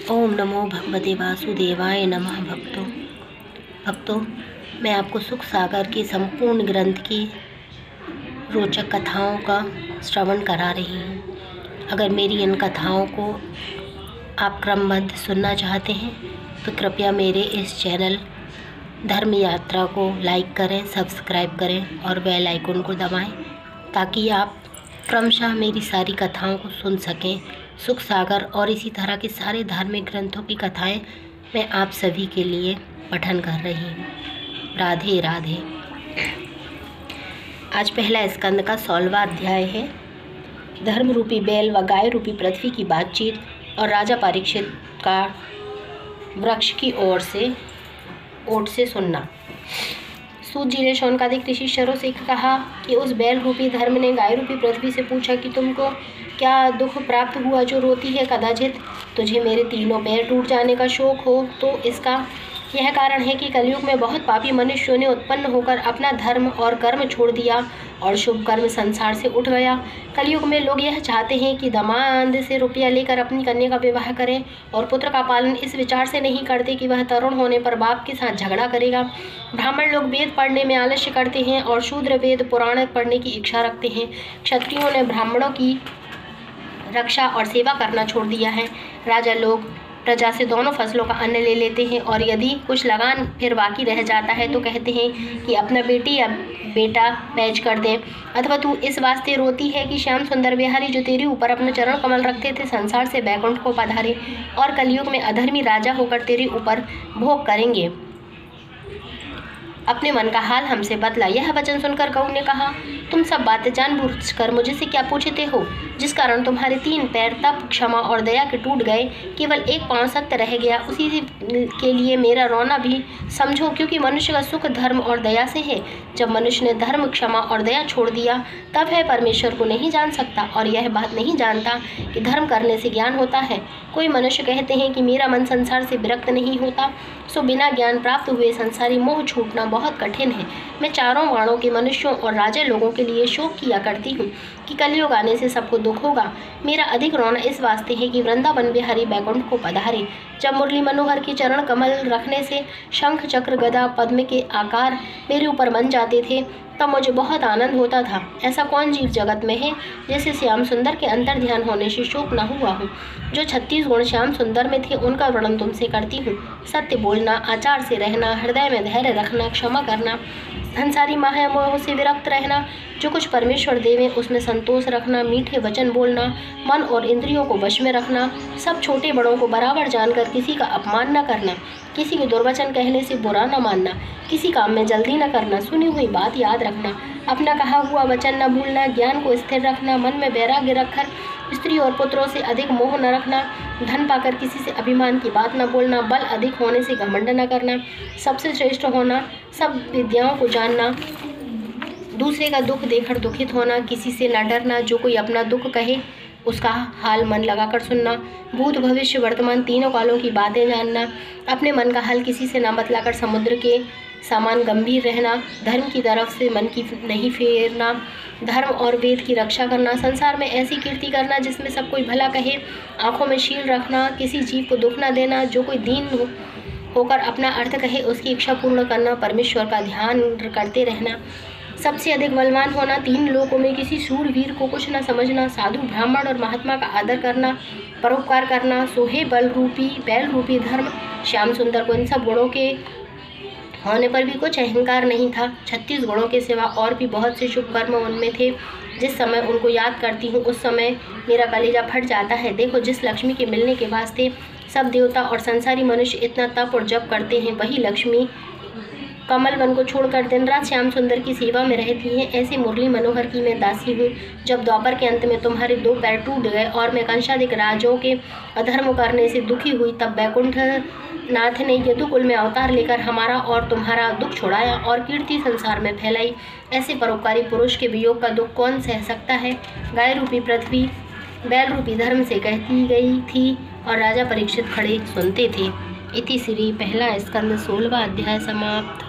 ओम नमो भगवते वासुदेवाय नमः। भक्तों, मैं आपको सुख सागर के संपूर्ण ग्रंथ की रोचक कथाओं का श्रवण करा रही हूँ। अगर मेरी इन कथाओं को आप क्रमबद्ध सुनना चाहते हैं तो कृपया मेरे इस चैनल धर्म यात्रा को लाइक करें, सब्सक्राइब करें और बेल आइकन को दबाएं ताकि आप क्रमशः मेरी सारी कथाओं को सुन सकें। सुख सागर और इसी तरह के सारे धार्मिक ग्रंथों की कथाएं मैं आप सभी के लिए पठन कर रही हूँ। राधे राधे। आज पहला स्कंद का 16वां अध्याय है। धर्म रूपी बैल व गाय रूपी पृथ्वी की बातचीत और राजा परीक्षित का वृक्ष की ओट से सुनना। सूत जी ने शौनकादिक ऋषि शरों से कहा कि उस बैल रूपी धर्म ने गाय रूपी पृथ्वी से पूछा कि तुमको क्या दुख प्राप्त हुआ जो रोती है? कदाचित तुझे मेरे तीनों पैर टूट जाने का शोक हो तो इसका यह कारण है कि कलयुग में बहुत पापी मनुष्यों ने उत्पन्न होकर अपना धर्म और कर्म छोड़ दिया और शुभ कर्म संसार से उठ गया। कलयुग में लोग यह चाहते हैं कि दामाद से रुपया लेकर अपनी कन्या का विवाह करें और पुत्र का पालन इस विचार से नहीं करते कि वह तरुण होने पर बाप के साथ झगड़ा करेगा। ब्राह्मण लोग वेद पढ़ने में आलस्य करते हैं और शूद्र वेद पुराण पढ़ने की इच्छा रखते हैं। क्षत्रियों ने ब्राह्मणों की रक्षा और सेवा करना छोड़ दिया है। राजा लोग प्रजा से दोनों फसलों का अन्न ले लेते हैं और यदि कुछ लगान फिर बाकी रह जाता है तो कहते हैं कि अपना बेटी या बेटा बेच कर दें। अथवा तू इस वास्ते रोती है कि श्याम सुंदर बिहारी जो तेरे ऊपर अपना चरण कमल रखते थे संसार से बैकुंठ को पधारे और कलयुग में अधर्मी राजा होकर तेरे ऊपर भोग करेंगे। अपने मन का हाल हमसे बतला। यह वचन सुनकर गऊ ने कहा, तुम सब बातें जानबूझकर मुझसे क्या पूछते हो? जिस कारण तुम्हारे 3 पैर तप, क्षमा और दया के टूट गए, केवल एक पांव सत्य रह गया, उसी के लिए मेरा रोना भी समझो, क्योंकि मनुष्य का सुख धर्म और दया से है। जब मनुष्य ने धर्म, क्षमा और दया छोड़ दिया तब है परमेश्वर को नहीं जान सकता और यह बात नहीं जानता कि धर्म करने से ज्ञान होता है। कोई मनुष्य कहते हैं कि मेरा मन संसार से विरक्त नहीं होता, सो बिना ज्ञान प्राप्त हुए संसारी मोह छूटना बहुत कठिन है। मैं चारों वर्णों के मनुष्यों और राजा लोगों के लिए शोक किया करती हूँ कि कलयुग आने से सबको दुख होगा। मेरा अधिक रोना इस वास्ते है कि वृंदावन बिहारी बैकुंठ को पधारे। जब मुरली मनोहर के चरण कमल रखने से शंख चक्र गदा पद्म के आकार मेरे ऊपर बन जाते थे तब मुझे बहुत आनंद होता था। ऐसा कौन जीव जगत में है जैसे श्याम सुंदर के अंतर ध्यान होने से शोक न हुआ हो। जो 36 गुण श्याम सुंदर में थे उनका वर्णन तुमसे करती हूँ। सत्य बोलना, आचार से रहना, हृदय में धैर्य रखना, क्षमा करना, संसारी माया मोह से विरक्त रहना, जो कुछ परमेश्वर देवे उसमें संतोष रखना, मीठे वचन बोलना, मन और इंद्रियों को वश में रखना, सब छोटे बड़ों को बराबर जानकर किसी का अपमान न करना, किसी के दुर्वचन कहने से बुरा न मानना, किसी काम में जल्दी न करना, सुनी हुई बात याद रखना, अपना कहा हुआ वचन न भूलना, ज्ञान को स्थिर रखना, मन में वैराग्य रखकर स्त्री और पुत्रों से अधिक मोह न रखना, धन पाकर किसी से अभिमान की बात न बोलना, बल अधिक होने से घमंड न करना, सबसे श्रेष्ठ होना, सब विद्याओं को जानना, दूसरे का दुख देखकर दुखित होना, किसी से न डरना, जो कोई अपना दुख कहे उसका हाल मन लगाकर सुनना, भूत भविष्य वर्तमान तीनों कालों की बातें जानना, अपने मन का हाल किसी से न बतलाकर समुद्र के समान गंभीर रहना, धर्म की तरफ से मन की नहीं फेरना, धर्म और वेद की रक्षा करना, संसार में ऐसी कीर्ति करना जिसमें सब कोई भला कहे, आंखों में शील रखना, किसी जीव को दुख न देना, जो कोई दीन होकर अपना अर्थ कहे उसकी इच्छा पूर्ण करना, परमेश्वर का ध्यान करते रहना, सबसे अधिक बलवान होना, 3 लोकों में किसी शूरवीर को कुछ न समझना, साधु ब्राह्मण और महात्मा का आदर करना, परोपकार करना, सोहे बैल रूपी धर्म। श्याम सुंदर को इन सब गुणों के होने पर भी कुछ अहंकार नहीं था। 36 गुणों के सिवा और भी बहुत से शुभ कर्म उनमें थे। जिस समय उनको याद करती हूँ उस समय मेरा कलेजा फट जाता है। देखो, जिस लक्ष्मी के मिलने के वास्ते सब देवता और संसारी मनुष्य इतना तप और जप करते हैं, वही लक्ष्मी कमल वन को छोड़कर दिन रात श्याम सुंदर की सेवा में रहती हैं। ऐसे मुरली मनोहर की मैं दासी हूँ। जब द्वापर के अंत में तुम्हारे 2 पैर टूट गए और मैं कंशादिक राजों के अधर्म करने से दुखी हुई तब बैकुंठ नाथ ने यदुकुल में अवतार लेकर हमारा और तुम्हारा दुख छुड़ाया और कीर्ति संसार में फैलाई। ऐसे परोपकारी पुरुष के वियोग का दुख कौन सह सकता है? गाय रूपी पृथ्वी बैल रूपी धर्म से कहती गई थी और राजा परीक्षित खड़े सुनते थे। इति श्री पहला स्कंद 16वां अध्याय समाप्त।